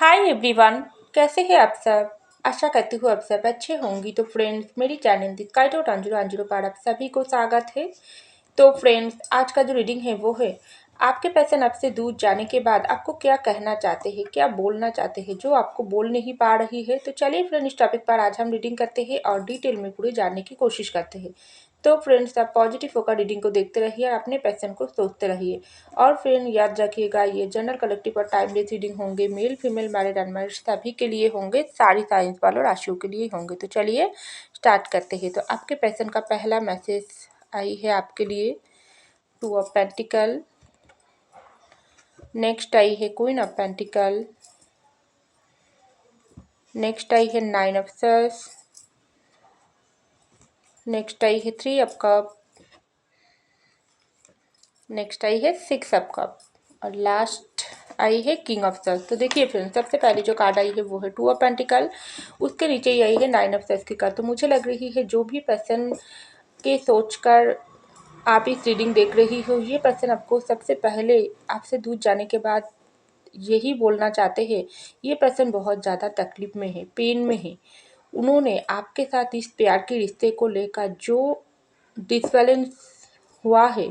Hi everyone. कैसे हैं आप सब। आशा करती हूँ आप सब अच्छे होंगी। तो फ्रेंड्स, मेरी चैनल दी काइटो अंजुरो अंजुरो पर आप सभी को स्वागत है। तो फ्रेंड्स, आज का जो रीडिंग है वो है आपके पैशन आपसे दूर जाने के बाद आपको क्या कहना चाहते हैं, क्या बोलना चाहते हैं, जो आपको बोल नहीं पा रही है। तो चलिए फ्रेंड, इस टॉपिक पर आज हम रीडिंग करते हैं और डिटेल में पूरी जानने की कोशिश करते हैं। तो फ्रेंड्स, आप पॉजिटिव होकर रीडिंग को देखते रहिए और अपने पैशन को सोचते रहिए। और फ्रेंड, याद रखिएगा, ये जनरल कलेक्टिव और टाइमलेस रीडिंग होंगे। मेल फीमेल मैरिड अनमैरिड सभी के लिए होंगे, सारी साइंस वालों राशियों के लिए होंगे। तो चलिए स्टार्ट करते हैं। तो आपके पैशन का पहला मैसेज आई है आपके लिए, टू ऑफ पेंटिकल। नेक्स्ट आई है क्वीन ऑफ पेंटिकल। नेक्स्ट आई है नाइन ऑफ सॉर्ड्स। नेक्स्ट आई है थ्री ऑफ कप। नेक्स्ट आई है सिक्स ऑफ कप और लास्ट आई है किंग ऑफ सॉर्ड्स। तो देखिए फ्रेंड्स, सबसे पहले जो कार्ड आई है वो है टू ऑफ पेंटिकल। उसके नीचे ही आई है नाइन ऑफ सॉर्ड्स की कार्ड। तो मुझे लग रही है जो भी पर्सन के सोचकर आप इस रीडिंग देख रही हो, ये पर्सन आपको सबसे पहले आपसे दूर जाने के बाद यही बोलना चाहते हैं। ये पर्सन बहुत ज़्यादा तकलीफ में है, पेन में है। उन्होंने आपके साथ इस प्यार के रिश्ते को लेकर जो डिसबैलेंस हुआ है,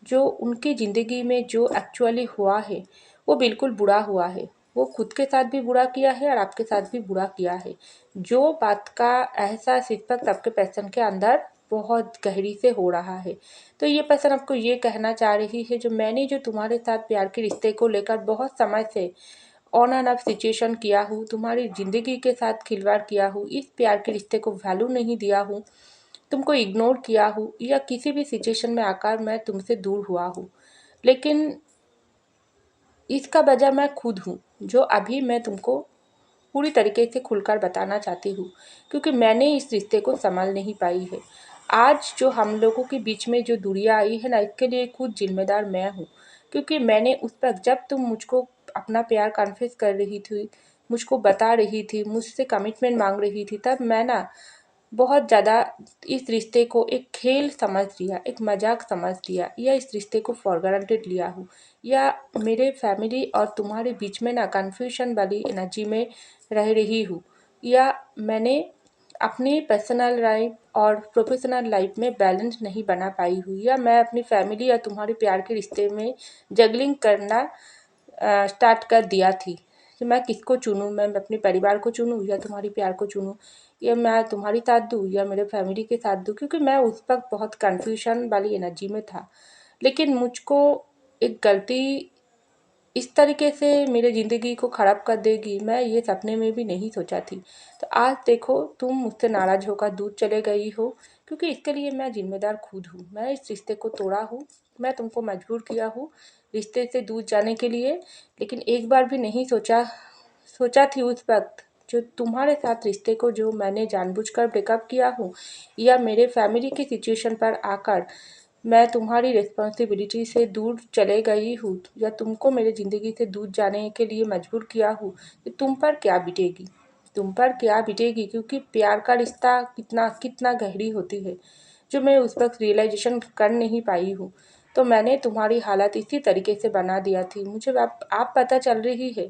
जो उनकी ज़िंदगी में जो एक्चुअली हुआ है, वो बिल्कुल बुरा हुआ है। वो खुद के साथ भी बुरा किया है और आपके साथ भी बुरा किया है। जो बात का एहसास इस वक्त आपके पर्सन के अंदर बहुत गहरी से हो रहा है। तो ये पर्सन आपको ये कहना चाह रही है, जो मैंने जो तुम्हारे साथ प्यार के रिश्ते को लेकर बहुत समय से ऑन एंड ऑफ सिचुएशन किया हूँ, तुम्हारी ज़िंदगी के साथ खिलवाड़ किया हूँ, इस प्यार के रिश्ते को वैल्यू नहीं दिया हूँ, तुमको इग्नोर किया हूँ, या किसी भी सिचुएशन में आकर मैं तुमसे दूर हुआ हूँ। लेकिन इसका वजह मैं खुद हूँ, जो अभी मैं तुमको पूरी तरीके से खुलकर बताना चाहती हूँ, क्योंकि मैंने इस रिश्ते को संभाल नहीं पाई है। आज जो हम लोगों के बीच में जो दूरियां आई है ना, इसके लिए खुद जिम्मेदार मैं हूँ। क्योंकि मैंने उस वक्त, जब तुम मुझको अपना प्यार कन्फेस कर रही थी, मुझको बता रही थी, मुझसे कमिटमेंट मांग रही थी, तब मैं ना बहुत ज़्यादा इस रिश्ते को एक खेल समझ लिया, एक मजाक समझ लिया, या इस रिश्ते को फॉर ग्रांटेड लिया हूँ, या मेरे फैमिली और तुम्हारे बीच में ना कन्फ्यूजन वाली एनर्जी में रह रही हूँ, या मैंने अपनी पर्सनल लाइफ और प्रोफेशनल लाइफ में बैलेंस नहीं बना पाई हूँ, या मैं अपनी फैमिली या तुम्हारे प्यार के रिश्ते में जगलिंग करना स्टार्ट कर दिया थी कि मैं किसको चुनूँ, मैं अपने परिवार को चुनूँ या तुम्हारी प्यार को चुनूँ, या मैं तुम्हारी साथ दूँ या मेरे फैमिली के साथ दूँ, क्योंकि मैं उस वक्त बहुत कन्फ्यूजन वाली एनर्जी में था। लेकिन मुझको एक गलती इस तरीके से मेरे ज़िंदगी को ख़राब कर देगी, मैं ये सपने में भी नहीं सोचा थी। तो आज देखो, तुम मुझसे नाराज़ होकर दूर चले गई हो, क्योंकि इसके लिए मैं ज़िम्मेदार खुद हूँ। मैं इस रिश्ते को तोड़ा हूँ, मैं तुमको मजबूर किया हूँ रिश्ते से दूर जाने के लिए। लेकिन एक बार भी नहीं सोचा थी उस वक्त, जो तुम्हारे साथ रिश्ते को जो मैंने जानबूझकर ब्रेकअप किया हूँ, या मेरे फैमिली की सिचुएशन पर आकर मैं तुम्हारी रिस्पॉन्सिबिलिटी से दूर चले गई हूँ, या तुमको मेरे ज़िंदगी से दूर जाने के लिए मजबूर किया हूँ, तो तुम पर क्या बीतेगी, तुम पर क्या बीतेगी। क्योंकि प्यार का रिश्ता कितना कितना गहरी होती है, जो मैं उस वक्त रियलाइजेशन कर नहीं पाई हूँ। तो मैंने तुम्हारी हालत इसी तरीके से बना दिया थी। मुझे आप पता चल रही है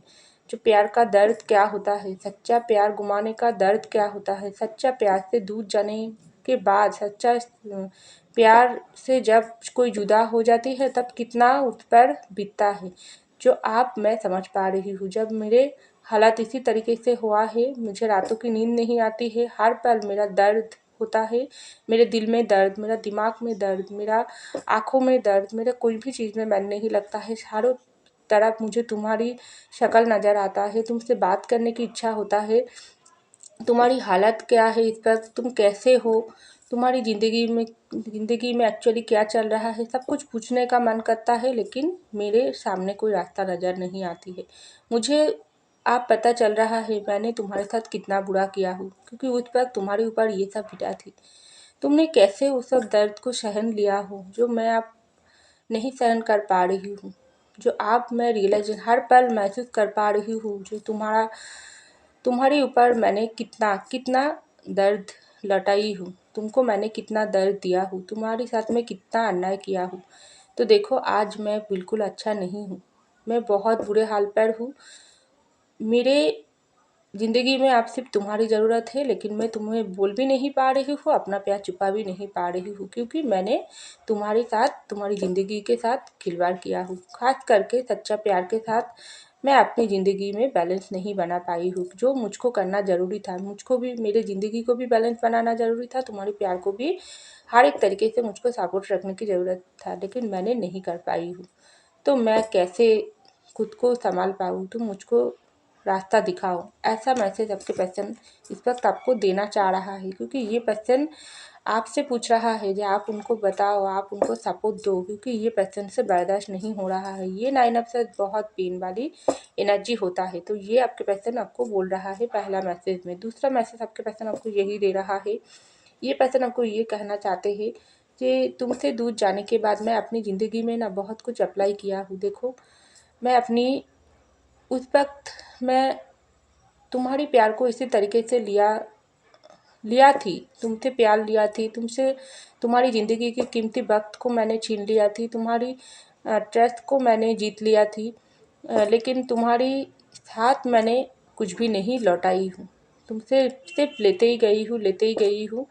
जो प्यार का दर्द क्या होता है, सच्चा प्यार गुमाने का दर्द क्या होता है, सच्चा प्यार से दूर जाने के बाद, सच्चा प्यार से जब कोई जुदा हो जाती है तब कितना उस पर बीतता है, जो आप मैं समझ पा रही हूँ। जब मेरे हालात इसी तरीके से हुआ है, मुझे रातों की नींद नहीं आती है, हर पल मेरा दर्द होता है, मेरे दिल में दर्द, मेरा दिमाग में दर्द, मेरा आँखों में दर्द, मेरा कोई भी चीज़ में मन नहीं लगता है। चारों तरफ मुझे तुम्हारी शक्ल नज़र आता है, तुमसे बात करने की इच्छा होता है। तुम्हारी हालत क्या है इस वक्त, तुम कैसे हो, तुम्हारी ज़िंदगी में एक्चुअली क्या चल रहा है, सब कुछ पूछने का मन करता है। लेकिन मेरे सामने कोई रास्ता नज़र नहीं आती है। मुझे आप पता चल रहा है मैंने तुम्हारे साथ कितना बुरा किया हूँ, क्योंकि उस वक्त तुम्हारे ऊपर ये सब विदा थी। तुमने कैसे उस सब दर्द को सहन लिया हो, जो मैं अब नहीं सहन कर पा रही हूँ, जो आप मैं रियलाइज हर पल महसूस कर पा रही हूँ, जो तुम्हारे ऊपर मैंने कितना कितना दर्द लौटाई हूँ, तुमको मैंने कितना दर्द दिया हूँ, तुम्हारे साथ में कितना अन्याय किया हूँ। तो देखो, आज मैं बिल्कुल अच्छा नहीं हूँ, मैं बहुत बुरे हाल पर हूँ। मेरे ज़िंदगी में आप सिर्फ तुम्हारी ज़रूरत है, लेकिन मैं तुम्हें बोल भी नहीं पा रही हूँ, अपना प्यार छुपा भी नहीं पा रही हूँ, क्योंकि मैंने तुम्हारे साथ, तुम्हारी ज़िंदगी के साथ खिलवाड़ किया हूँ। खास करके सच्चा प्यार के साथ मैं अपनी ज़िंदगी में बैलेंस नहीं बना पाई हूँ, जो मुझको करना ज़रूरी था। मुझको भी मेरे ज़िंदगी को भी बैलेंस बनाना ज़रूरी था, तुम्हारे प्यार को भी हर एक तरीके से मुझको सपोर्ट रखने की ज़रूरत था, लेकिन मैंने नहीं कर पाई हूँ। तो मैं कैसे खुद को संभाल पाऊँ? तुम मुझको रास्ता दिखाओ। ऐसा मैसेज आपके पर्सन इस वक्त आपको देना चाह रहा है, क्योंकि ये पर्सन आपसे पूछ रहा है कि आप उनको बताओ, आप उनको सपोर्ट दो, क्योंकि ये पर्सन से बर्दाश्त नहीं हो रहा है। ये 9 ऑफ सॉर्ड्स बहुत पेन वाली एनर्जी होता है, तो ये आपके पर्सन आपको बोल रहा है पहला मैसेज में। दूसरा मैसेज आपके पर्सन आपको यही दे रहा है, ये पर्सन आपको ये कहना चाहते हैं कि तुमसे दूर जाने के बाद मैं अपनी ज़िंदगी में ना बहुत कुछ अप्लाई किया हूँ। देखो, मैं अपनी उस वक्त मैं तुम्हारी प्यार को इसी तरीके से लिया लिया थी, तुमसे प्यार लिया थी, तुमसे तुम्हारी ज़िंदगी के कीमती वक्त को मैंने छीन लिया थी, तुम्हारी ट्रस्ट को मैंने जीत लिया थी, लेकिन तुम्हारी साथ मैंने कुछ भी नहीं लौटाई हूँ। तुमसे सिर्फ लेते ही गई हूँ, लेते ही गई हूँ,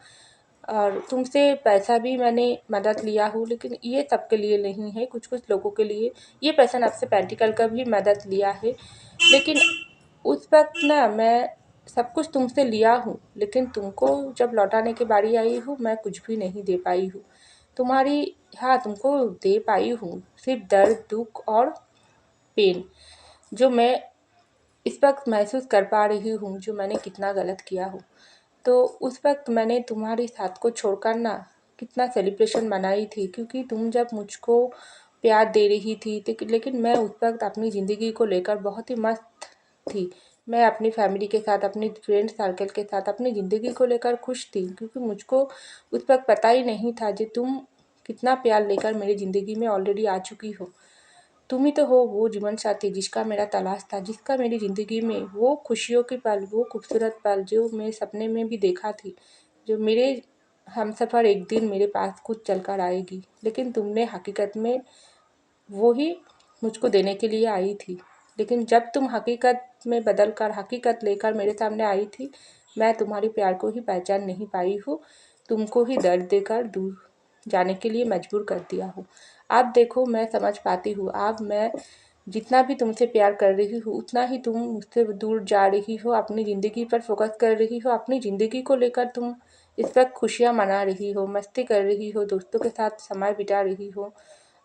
और तुमसे पैसा भी मैंने मदद लिया हूँ, लेकिन ये सबके लिए नहीं है, कुछ कुछ लोगों के लिए। ये पर्सन आपसे प्रैक्टिकल का भी मदद लिया है, लेकिन उस वक्त ना मैं सब कुछ तुमसे लिया हूँ, लेकिन तुमको जब लौटाने की बारी आई हूँ, मैं कुछ भी नहीं दे पाई हूँ। तुम्हारी हाँ, तुमको दे पाई हूँ सिर्फ दर्द, दुख और पेन, जो मैं इस वक्त महसूस कर पा रही हूँ, जो मैंने कितना गलत किया हो। तो उस वक्त मैंने तुम्हारे साथ को छोड़कर ना कितना सेलिब्रेशन मनाई थी, क्योंकि तुम जब मुझको प्यार दे रही थी, लेकिन मैं उस वक्त अपनी ज़िंदगी को लेकर बहुत ही मस्त थी। मैं अपनी फैमिली के साथ, अपनी फ्रेंड सर्कल के साथ अपनी ज़िंदगी को लेकर खुश थी, क्योंकि मुझको उस वक्त पता ही नहीं था कि तुम कितना प्यार लेकर मेरी ज़िंदगी में ऑलरेडी आ चुकी हो। तुम ही तो हो वो जीवन साथी जिसका मेरा तलाश था, जिसका मेरी ज़िंदगी में वो खुशियों के पल, वो खूबसूरत पल जो मैं सपने में भी देखा थी, जो मेरे हमसफ़र एक दिन मेरे पास खुद चल कर आएगी। लेकिन तुमने हकीकत में वो ही मुझको देने के लिए आई थी, लेकिन जब तुम हकीकत में बदल कर, हकीकत लेकर मेरे सामने आई थी, मैं तुम्हारे प्यार को ही पहचान नहीं पाई हूँ, तुमको ही दर्द देकर दूर जाने के लिए मजबूर कर दिया हूँ। अब देखो, मैं समझ पाती हूँ, अब मैं जितना भी तुमसे प्यार कर रही हूँ, उतना ही तुम मुझसे दूर जा रही हो, अपनी ज़िंदगी पर फोकस कर रही हो, अपनी ज़िंदगी को लेकर तुम इस वक्त खुशियाँ मना रही हो, मस्ती कर रही हो, दोस्तों के साथ समय बिता रही हो,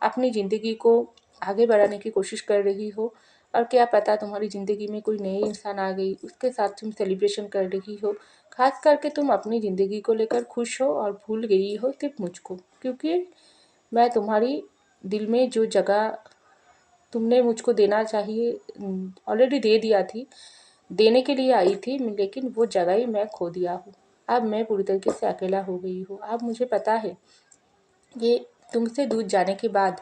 अपनी ज़िंदगी को आगे बढ़ाने की कोशिश कर रही हो, और क्या पता तुम्हारी ज़िंदगी में कोई नई इंसान आ गई, उसके साथ तुम सेलिब्रेशन कर रही हो। खास करके तुम अपनी ज़िंदगी को लेकर खुश हो और भूल गई हो सिर्फ मुझको, क्योंकि मैं तुम्हारी दिल में जो जगह तुमने मुझको देना चाहिए ऑलरेडी दे दिया थी, देने के लिए आई थी, लेकिन वो जगह ही मैं खो दिया हूँ। अब मैं पूरी तरीके से अकेला हो गई हूँ। अब मुझे पता है ये तुमसे दूर जाने के बाद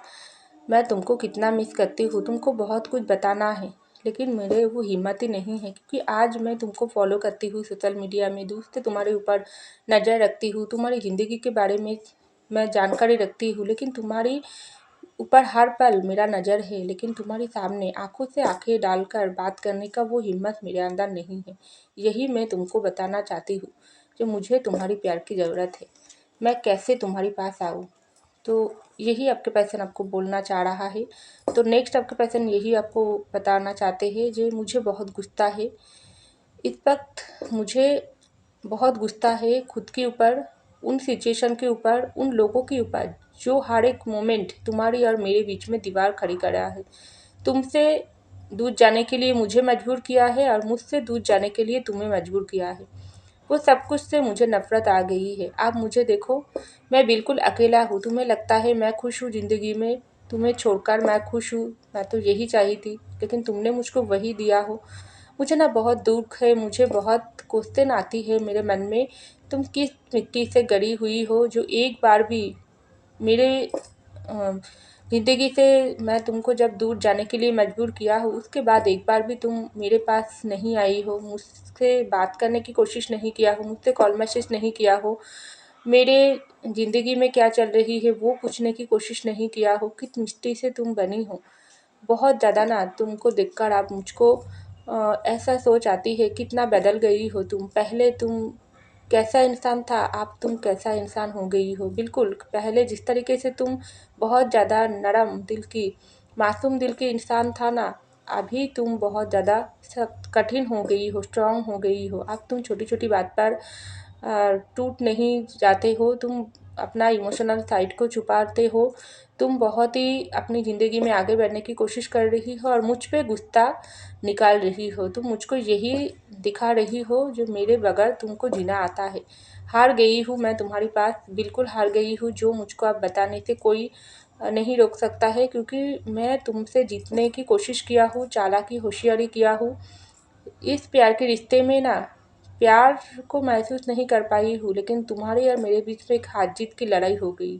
मैं तुमको कितना मिस करती हूँ, तुमको बहुत कुछ बताना है, लेकिन मेरे वो हिम्मत ही नहीं है, क्योंकि आज मैं तुमको फॉलो करती हूँ सोशल मीडिया में, दूर से तुम्हारे ऊपर नज़र रखती हूँ, तुम्हारी ज़िंदगी के बारे में मैं जानकारी रखती हूँ, लेकिन तुम्हारी ऊपर हर पल मेरा नज़र है, लेकिन तुम्हारे सामने आंखों से आंखें डालकर बात करने का वो हिम्मत मेरे अंदर नहीं है। यही मैं तुमको बताना चाहती हूँ कि मुझे तुम्हारी प्यार की ज़रूरत है, मैं कैसे तुम्हारे पास आऊँ। तो यही आपके पर्सन आपको बोलना चाह रहा है। तो नेक्स्ट आपके पर्सन यही आपको बताना चाहते हैं, जो मुझे बहुत गुस्सा है इस वक्त, मुझे बहुत गुस्सा है खुद के ऊपर, उन सिचुएशन के ऊपर, उन लोगों के ऊपर जो हर एक मोमेंट तुम्हारी और मेरे बीच में दीवार खड़ी करा है। तुमसे दूर जाने के लिए मुझे मजबूर किया है, और मुझसे दूर जाने के लिए तुम्हें मजबूर किया है। वो सब कुछ से मुझे नफ़रत आ गई है। आप मुझे देखो, मैं बिल्कुल अकेला हूँ। तुम्हें लगता है मैं खुश हूँ ज़िंदगी में, तुम्हें छोड़कर मैं खुश हूँ, मैं तो यही चाही थी, लेकिन तुमने मुझको वही दिया हो। मुझे ना बहुत दुख है, मुझे बहुत क्वेश्चन आती है मेरे मन में, तुम किस मिट्टी से गड़ी हुई हो, जो एक बार भी मेरे ज़िंदगी से, मैं तुमको जब दूर जाने के लिए मजबूर किया हो, उसके बाद एक बार भी तुम मेरे पास नहीं आई हो, मुझसे बात करने की कोशिश नहीं किया हो, मुझसे कॉल मैसेज नहीं किया हो, मेरे ज़िंदगी में क्या चल रही है वो पूछने की कोशिश नहीं किया हो, किस मिट्टी से तुम बनी हो। बहुत ज़्यादा ना तुमको देखकर आप मुझको ऐसा सोच आती है कितना बदल गई हो तुम। पहले तुम कैसा इंसान था, अब तुम कैसा इंसान हो गई हो। बिल्कुल पहले जिस तरीके से तुम बहुत ज़्यादा नरम दिल की, मासूम दिल की इंसान था ना, अभी तुम बहुत ज़्यादा सख्त कठिन हो गई हो, स्ट्रांग हो गई हो। अब तुम छोटी छोटी बात पर टूट नहीं जाते हो, तुम अपना इमोशनल साइड को छुपाते हो। तुम बहुत ही अपनी ज़िंदगी में आगे बढ़ने की कोशिश कर रही हो और मुझ पे गुस्सा निकाल रही हो। तुम मुझको यही दिखा रही हो जो मेरे बगैर तुमको जीना आता है। हार गई हूँ मैं तुम्हारे पास, बिल्कुल हार गई हूँ। जो मुझको अब बताने से कोई नहीं रोक सकता है, क्योंकि मैं तुमसे जीतने की कोशिश किया हूँ, चालाकी होशियारी किया हूँ। इस प्यार के रिश्ते में ना प्यार को महसूस नहीं कर पाई हूँ, लेकिन तुम्हारे और मेरे बीच में एक हार जीत की लड़ाई हो गई।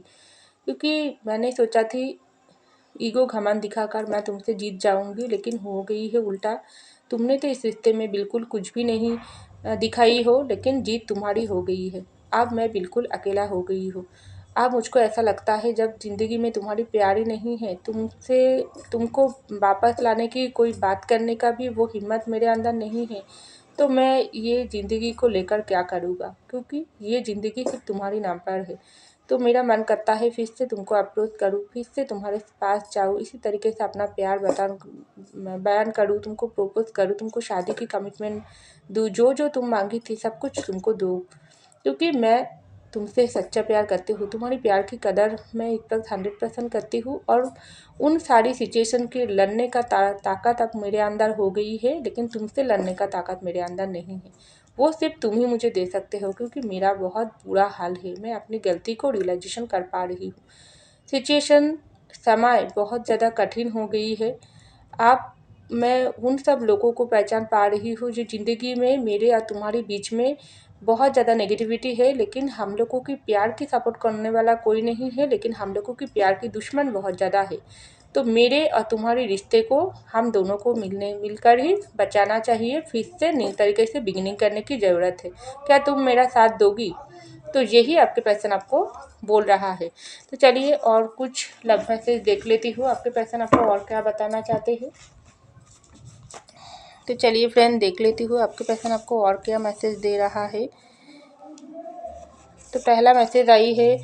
क्योंकि मैंने सोचा थी ईगो घमंड दिखाकर मैं तुमसे जीत जाऊंगी, लेकिन हो गई है उल्टा। तुमने तो इस रिश्ते में बिल्कुल कुछ भी नहीं दिखाई हो, लेकिन जीत तुम्हारी हो गई है। अब मैं बिल्कुल अकेला हो गई हूँ। अब मुझको ऐसा लगता है जब ज़िंदगी में तुम्हारी प्यार ही नहीं है, तुमको वापस लाने की कोई बात करने का भी वो हिम्मत मेरे अंदर नहीं है, तो मैं ये ज़िंदगी को लेकर क्या करूँगा, क्योंकि ये ज़िंदगी सिर्फ तुम्हारी नाम पर है। तो मेरा मन करता है फिर से तुमको अप्रोच करूँ, फिर से तुम्हारे पास जाऊँ, इसी तरीके से अपना प्यार बयान करूँ, तुमको प्रपोज करूँ, तुमको शादी की कमिटमेंट दूँ, जो जो तुम मांगी थी सब कुछ तुमको दूँ। क्योंकि मैं तुमसे सच्चा प्यार करती हूँ, तुम्हारी प्यार की कदर मैं इस वक्त 100% करती हूँ। और उन सारी सिचुएशन के लड़ने का ताकत अब मेरे अंदर हो गई है, लेकिन तुमसे लड़ने का ताकत मेरे अंदर नहीं है। वो सिर्फ तुम ही मुझे दे सकते हो, क्योंकि मेरा बहुत बुरा हाल है। मैं अपनी गलती को रियलाइजेशन कर पा रही हूँ। सिचुएशन समय बहुत ज़्यादा कठिन हो गई है। आप मैं उन सब लोगों को पहचान पा रही हूँ जो ज़िंदगी में मेरे और तुम्हारे बीच में बहुत ज़्यादा नेगेटिविटी है, लेकिन हम लोगों की प्यार की सपोर्ट करने वाला कोई नहीं है, लेकिन हम लोगों की प्यार की दुश्मन बहुत ज़्यादा है। तो मेरे और तुम्हारे रिश्ते को हम दोनों को मिलकर ही बचाना चाहिए। फिर से नई तरीके से बिगिनिंग करने की ज़रूरत है। क्या तुम मेरा साथ दोगी? तो यही आपके पर्सन आपको बोल रहा है। तो चलिए और कुछ लव मैसेज देख लेती हूँ, आपके पर्सन आपको और क्या बताना चाहते हैं। तो चलिए फ्रेंड देख लेती हूँ आपके पर्सन आपको और क्या मैसेज दे रहा है। तो पहला मैसेज आई है,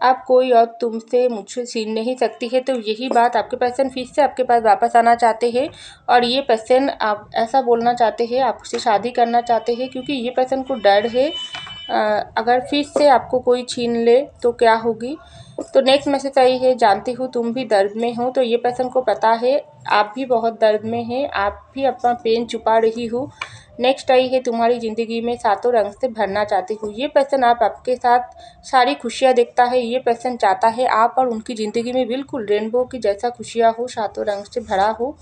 आप कोई और तुमसे मुझसे छीन नहीं सकती है। तो यही बात आपके पर्सन फिर से आपके पास वापस आना चाहते हैं, और ये पर्सन आप ऐसा बोलना चाहते हैं, आपसे शादी करना चाहते हैं, क्योंकि ये पर्सन को डर है अगर फिर से आपको कोई छीन ले तो क्या होगी। तो नेक्स्ट मैसेज आई है, जानती हूँ तुम भी दर्द में हो। तो ये पर्सन को पता है आप भी बहुत दर्द में हैं, आप भी अपना पेन छुपा रही हो। नेक्स्ट आई है, तुम्हारी ज़िंदगी में सातों रंग से भरना चाहती हूँ। ये पर्सन आपके साथ सारी खुशियाँ देखता है। ये पर्सन चाहता है आप और उनकी ज़िंदगी में बिल्कुल रेनबो की जैसा खुशियाँ हो, सातों रंग से भरा हो,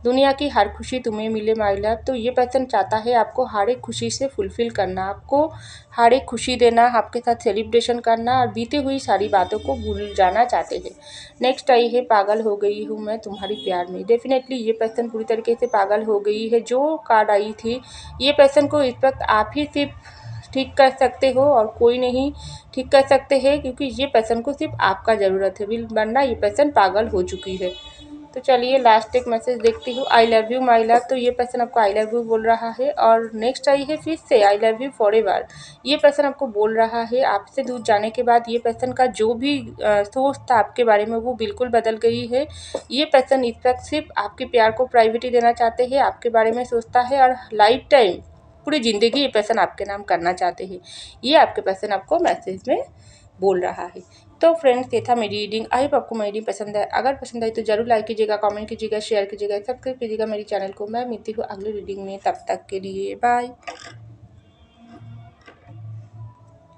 दुनिया की हर खुशी तुम्हें मिले माय लव। तो ये पर्सन चाहता है आपको हर एक खुशी से फुलफ़िल करना, आपको हर एक खुशी देना, आपके साथ सेलिब्रेशन करना, और बीती हुई सारी बातों को भूल जाना चाहते हैं। नेक्स्ट आई है, पागल हो गई हूँ मैं तुम्हारी प्यार में। डेफिनेटली ये पर्सन पूरी तरीके से पागल हो गई है। जो कार्ड आई थी, ये पर्सन को इस वक्त आप ही सिर्फ ठीक कर सकते हो और कोई नहीं ठीक कर सकते हैं, क्योंकि ये पर्सन को सिर्फ आपका ज़रूरत है, वरना ये पर्सन पागल हो चुकी है। तो चलिए लास्ट एक मैसेज देखती हूँ, I love you my love. तो ये पर्सन आपको आई लव यू बोल रहा है। और नेक्स्ट आई है फिर से I love you for ever. ये पर्सन आपको बोल रहा है आपसे दूर जाने के बाद ये पर्सन का जो भी सोच था आपके बारे में वो बिल्कुल बदल गई है। ये पर्सन इस वक्त सिर्फ आपके प्यार को प्राइवेटी देना चाहते हैं, आपके बारे में सोचता है, और लाइफ टाइम पूरी ज़िंदगी ये पर्सन आपके नाम करना चाहते हैं। ये आपके पर्सन आपको मैसेज में बोल रहा है। तो फ्रेंड्स, ये था मेरी रीडिंग। आई होप आपको मेरी रीडिंग पसंद है। अगर पसंद आई तो जरूर लाइक कीजिएगा, कमेंट कीजिएगा, शेयर कीजिएगा, सब्सक्राइब कीजिएगा मेरी चैनल को। मैं मिलती हूँ अगली रीडिंग में, तब तक के लिए बाय।